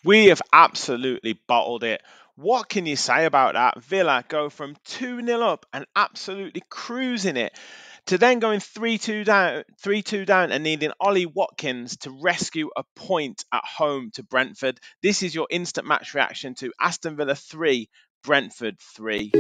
We have absolutely bottled it. What can you say about that? Villa go from 2-0 up and absolutely cruising it to then going 3-2 down and needing Ollie Watkins to rescue a point at home to Brentford. This is your instant match reaction to Aston Villa 3, Brentford 3.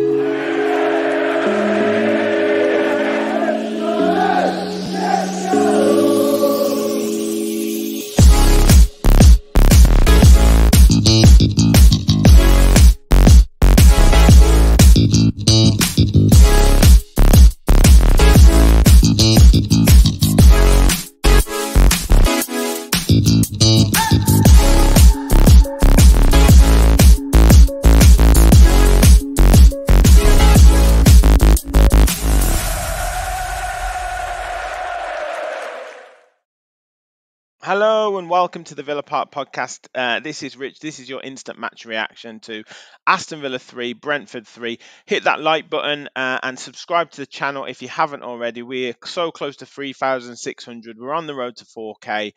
Hello and welcome to the Villa Park podcast. This is Rich. This is your instant match reaction to Aston Villa 3, Brentford 3. Hit that like button and subscribe to the channel if you haven't already. We're so close to 3,600. We're on the road to 4K.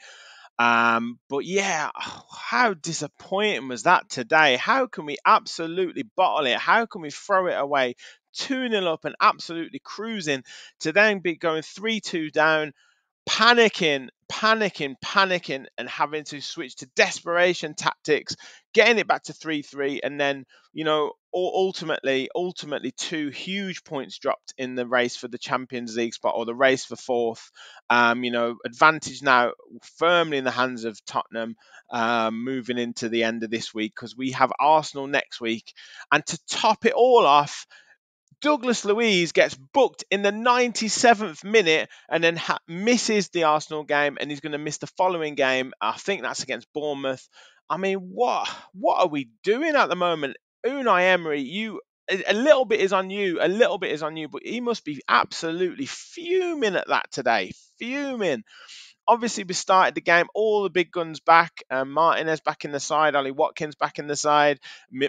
But yeah, how disappointing was that today? How can we absolutely bottle it? How can we throw it away 2-0 up and absolutely cruising to then be going 3-2 down? Panicking, and having to switch to desperation tactics, getting it back to 3-3, and then ultimately two huge points dropped in the race for the Champions League spot or the race for fourth. Advantage now firmly in the hands of Tottenham, moving into the end of this week because we have Arsenal next week, and to top it all off, Douglas Luiz gets booked in the 97th minute and then misses the Arsenal game, and he's going to miss the following game. I think that's against Bournemouth. I mean, what are we doing at the moment? Unai Emery, a little bit is on you, but he must be absolutely fuming at that today. Fuming. Obviously, we started the game, all the big guns back. Martinez back in the side, Ollie Watkins back in the side,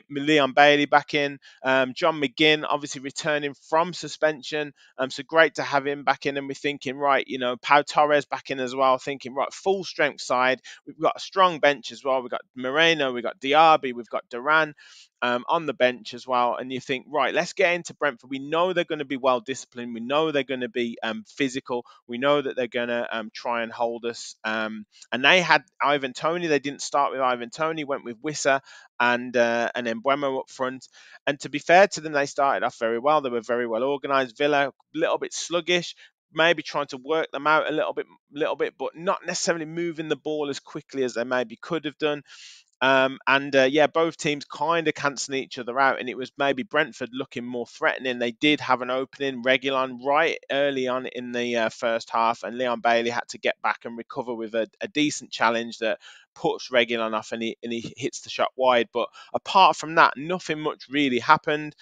Leon Bailey back in, John McGinn obviously returning from suspension. So great to have him back in. And we're thinking, right, Pau Torres back in as well, thinking, right, full strength side. We've got a strong bench as well. We've got Moreno, we've got Diaby, we've got Duran. On the bench as well, and you think, right, let's get into Brentford. We know they're going to be well disciplined. We know they're going to be physical. We know that they're going to try and hold us. And they had Ivan Toney. They didn't start with Ivan Toney. Went with Wissa and then Buemo up front. And to be fair to them, they started off very well. They were very well organised. Villa a little bit sluggish. Maybe trying to work them out a little bit, but not necessarily moving the ball as quickly as they maybe could have done. Both teams kind of cancelling each other out, and it was maybe Brentford looking more threatening. They did have an opening, Reguilon, right early on in the first half, and Leon Bailey had to get back and recover with a decent challenge that puts Reguilon off, and he hits the shot wide. But apart from that, nothing much really happened.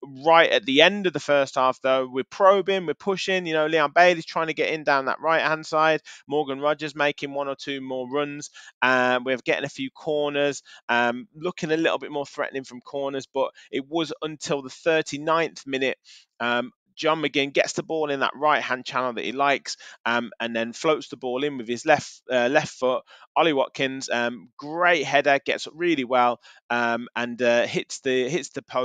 Right at the end of the first half, though, we're probing, we're pushing. Leon Bailey's trying to get in down that right-hand side. Morgan Rogers making one or two more runs. We're getting a few corners, looking a little bit more threatening from corners, but it was until the 39th minute. John McGinn gets the ball in that right-hand channel that he likes, and then floats the ball in with his left foot. Ollie Watkins, great header, gets up really well, and hits the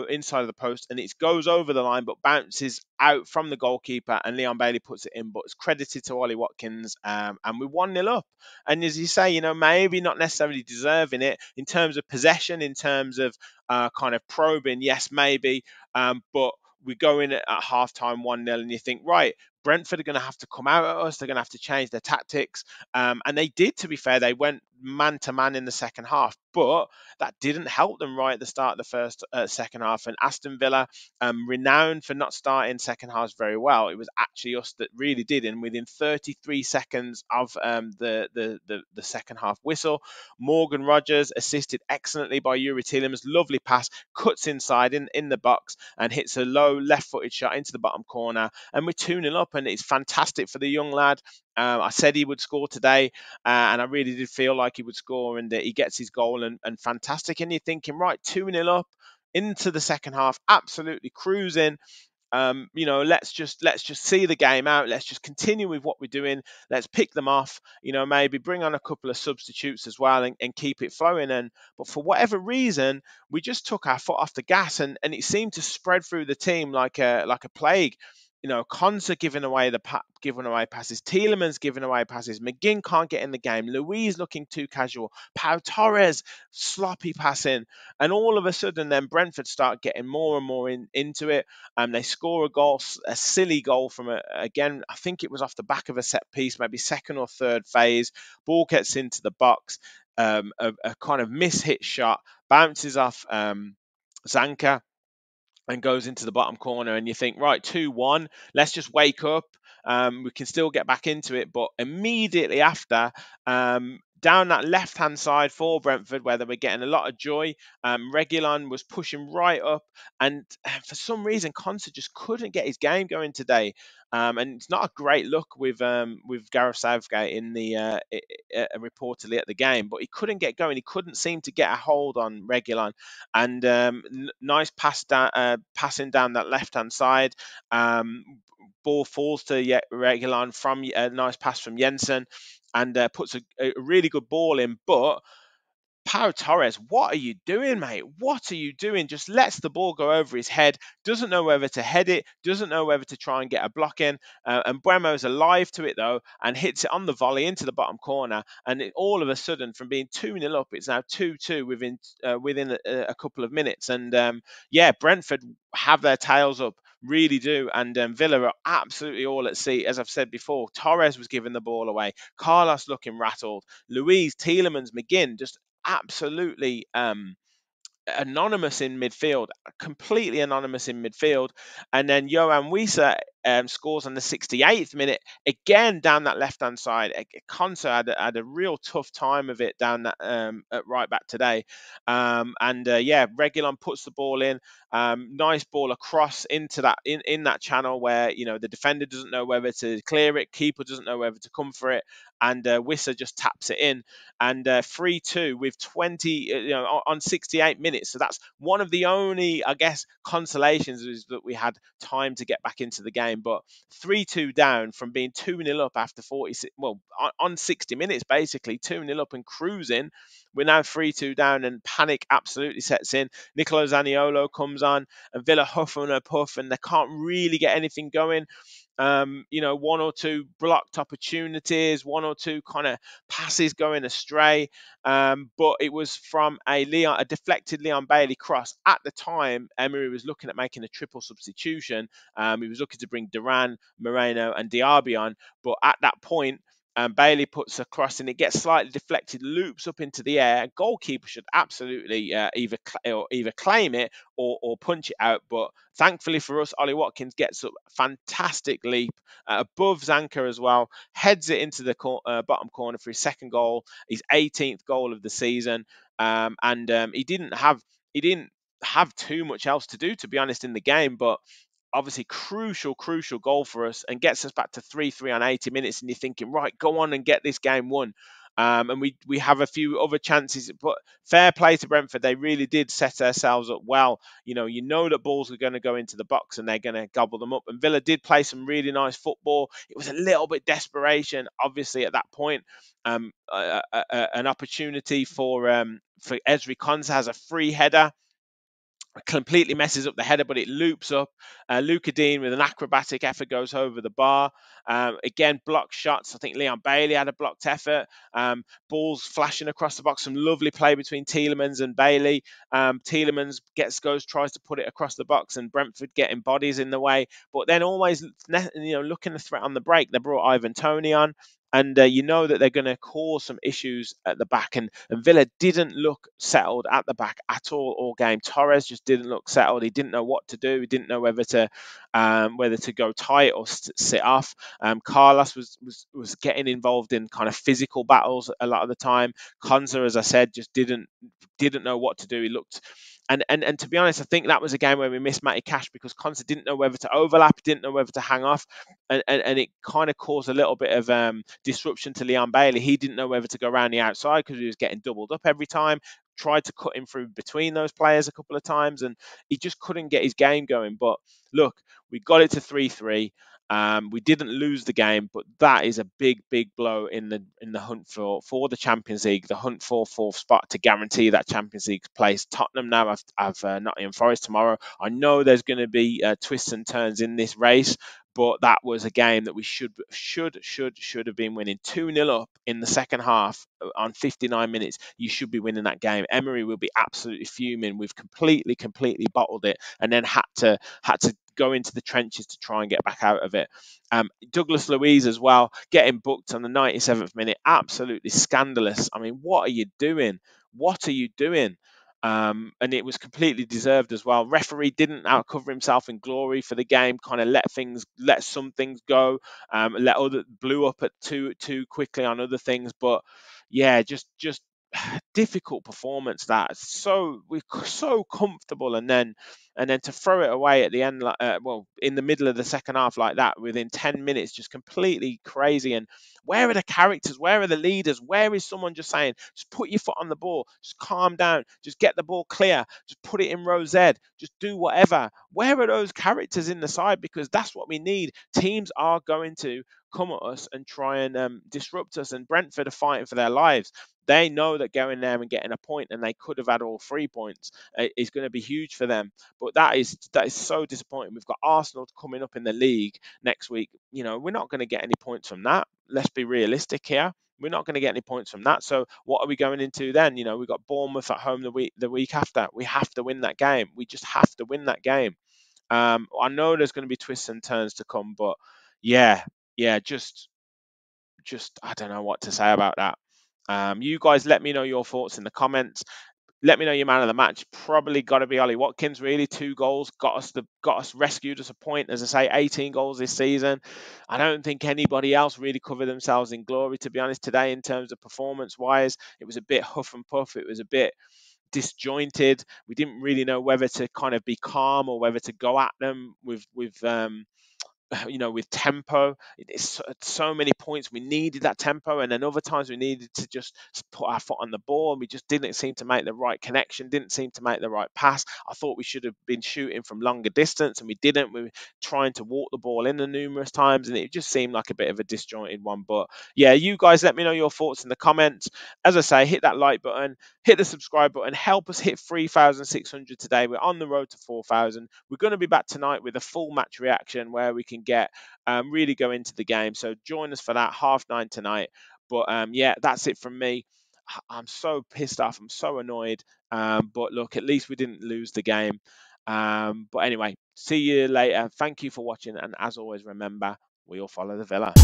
inside of the post, and it goes over the line, but bounces out from the goalkeeper, and Leon Bailey puts it in. But it's credited to Ollie Watkins, and we're 1-0 up. And as you say, maybe not necessarily deserving it in terms of possession, in terms of kind of probing. Yes, maybe, but we go in at half time 1-0, and you think, right, Brentford are going to have to come out at us. They're going to have to change their tactics. And they did, to be fair. They went man-to-man in the second half, but that didn't help them right at the start of the second half. And Aston Villa, renowned for not starting second halves very well, it was actually us that really did. And within 33 seconds of the second half whistle, Morgan Rogers, assisted excellently by Yuri Tielemans, lovely pass, cuts inside in the box and hits a low left-footed shot into the bottom corner. And we're 2-0 up, and it's fantastic for the young lad. I said he would score today, and I really did feel like he would score, and he gets his goal, and fantastic. And you're thinking, right, 2-0 up into the second half, absolutely cruising. let's just see the game out. Let's just continue with what we're doing. Let's pick them off. Maybe bring on a couple of substitutes as well and keep it flowing. But for whatever reason, we just took our foot off the gas, and it seemed to spread through the team like a plague. Konsa giving away passes, Tielemans giving away passes, McGinn can't get in the game, Louise looking too casual, Pau Torres sloppy passing, and all of a sudden then Brentford start getting more and more into it. They score a goal, a silly goal from again, I think it was off the back of a set piece, maybe second or third phase. Ball gets into the box, a kind of miss-hit shot, bounces off Zanka and goes into the bottom corner, and you think, right, 2-1, let's just wake up. We can still get back into it. But immediately after, down that left-hand side for Brentford, where they were getting a lot of joy, Reguilon was pushing right up, and for some reason, Konsa just couldn't get his game going today. And it's not a great look with Gareth Southgate in the reportedly at the game, but he couldn't get going. He couldn't seem to get a hold on Reguilon, and nice passing down that left hand side. Ball falls to Reguilon from a nice pass from Jensen, and puts a really good ball in, but Pau Torres, what are you doing, mate? What are you doing? Just lets the ball go over his head, doesn't know whether to head it, doesn't know whether to try and get a block in. And Bremo's alive to it, though, and hits it on the volley into the bottom corner. And all of a sudden, from being 2-0 up, it's now 2-2 within a couple of minutes. And Brentford have their tails up. Really do. And Villa are absolutely all at sea. As I've said before, Torres was giving the ball away. Carlos looking rattled. Louise, Tielemans, McGinn, just absolutely anonymous in midfield, completely anonymous in midfield. And then Johan Wieser scores on the 68th minute, again down that left-hand side. Konsa had a real tough time of it down that at right back today. Reguilon puts the ball in. Nice ball across into that in that channel where the defender doesn't know whether to clear it, keeper doesn't know whether to come for it, and Wissa just taps it in, and 3-2 with 20 on 68 minutes. So that's one of the only, I guess, consolations is that we had time to get back into the game. But 3-2 down from being 2-0 up after 46, on 60 minutes basically, 2-0 up and cruising. We're now 3-2 down, and panic absolutely sets in. Nicolo Zaniolo comes on, and Villa huff and a puff, and they can't really get anything going. One or two blocked opportunities, one or two kind of passes going astray. But it was from a deflected Leon Bailey cross. At the time, Emery was looking at making a triple substitution. He was looking to bring Duran, Moreno, and Diaby on. But at that point, Bailey puts a cross and it gets slightly deflected, loops up into the air. A goalkeeper should absolutely either claim it or punch it out. But thankfully for us, Ollie Watkins gets up, fantastic leap above Zanka as well, heads it into the bottom corner for his second goal, his 18th goal of the season. He didn't have too much else to do, to be honest, in the game, but obviously crucial goal for us and gets us back to 3-3 on 80 minutes, and you're thinking, right, go on and get this game won. And we have a few other chances, but fair play to Brentford. They really did set themselves up well. You know that balls are going to go into the box and they're going to gobble them up. And Villa did play some really nice football. It was a little bit desperation, obviously, at that point. An opportunity for Ezri Konsa has a free header. Completely messes up the header, but it loops up. Luca Dean with an acrobatic effort goes over the bar. Again, blocked shots. I think Leon Bailey had a blocked effort. Balls flashing across the box. Some lovely play between Tielemans and Bailey. Tielemans tries to put it across the box, and Brentford getting bodies in the way. But then always, looking a threat on the break, they brought Ivan Toney on. And that they're going to cause some issues at the back. And Villa didn't look settled at the back at all game. Torres just didn't look settled. He didn't know what to do. He didn't know whether to go tight or sit off. Carlos was getting involved in kind of physical battles a lot of the time. Konsa, as I said, just didn't know what to do. He looked... And to be honest, I think that was a game where we missed Matty Cash because Konsa didn't know whether to overlap, didn't know whether to hang off, and it kind of caused a little bit of disruption to Leon Bailey. He didn't know whether to go around the outside because he was getting doubled up every time. tried to cut him through between those players a couple of times, and he just couldn't get his game going. But look, we got it to 3-3. We didn't lose the game, but that is a big, big blow in the hunt for the Champions League, the hunt for fourth spot to guarantee that Champions League place. Tottenham now have Nottingham Forest tomorrow. I know there's going to be twists and turns in this race, but that was a game that we should have been winning. 2-0 up in the second half on 59 minutes. You should be winning that game. Emery will be absolutely fuming. We've completely bottled it, and then had to go into the trenches to try and get back out of it. Douglas Luiz as well, getting booked on the 97th minute. Absolutely scandalous. I mean, what are you doing? What are you doing? And it was completely deserved as well. Referee didn't outcover himself in glory for the game. Kind of let some things go. Blew up at too quickly on other things. But yeah, just difficult performance. We're so comfortable, and then to throw it away at the end, in the middle of the second half like that, within 10 minutes, just completely crazy. And where are the characters? Where are the leaders? Where is someone just saying, just put your foot on the ball, just calm down, just get the ball clear, just put it in row Z, just do whatever? Where are those characters in the side? Because that's what we need. Teams are going to come at us and try and disrupt us, and Brentford are fighting for their lives. They know that going there and getting a point, and they could have had all 3 points, is going to be huge for them. But that is so disappointing. We've got Arsenal coming up in the league next week. We're not going to get any points from that. Let's be realistic here. We're not going to get any points from that. So what are we going into then? We've got Bournemouth at home the week after. We have to win that game. We just have to win that game. I know there's going to be twists and turns to come, but yeah, just I don't know what to say about that. You guys let me know your thoughts in the comments. Let me know your man of the match. Probably got to be Ollie Watkins. Really, 2 goals got us rescued us a point. As I say, 18 goals this season. I don't think anybody else really covered themselves in glory, to be honest, today in terms of performance-wise. It was a bit huff and puff. It was a bit disjointed. We didn't really know whether to kind of be calm or whether to go at them with tempo. It's so many points. We needed that tempo, and then other times we needed to just put our foot on the ball, and we just didn't seem to make the right connection, didn't seem to make the right pass. I thought we should have been shooting from longer distance, and we didn't. We were trying to walk the ball in numerous times, and it just seemed like a bit of a disjointed one. But yeah, you guys let me know your thoughts in the comments. As I say, hit that like button, hit the subscribe button, help us hit 3,600 today. We're on the road to 4,000. We're going to be back tonight with a full match reaction where we can really go into the game. So join us for that 9:30 tonight. But yeah, that's it from me. I'm so pissed off. I'm so annoyed. But look, at least we didn't lose the game. But anyway, see you later. Thank you for watching. And as always, remember, we all follow the Villa.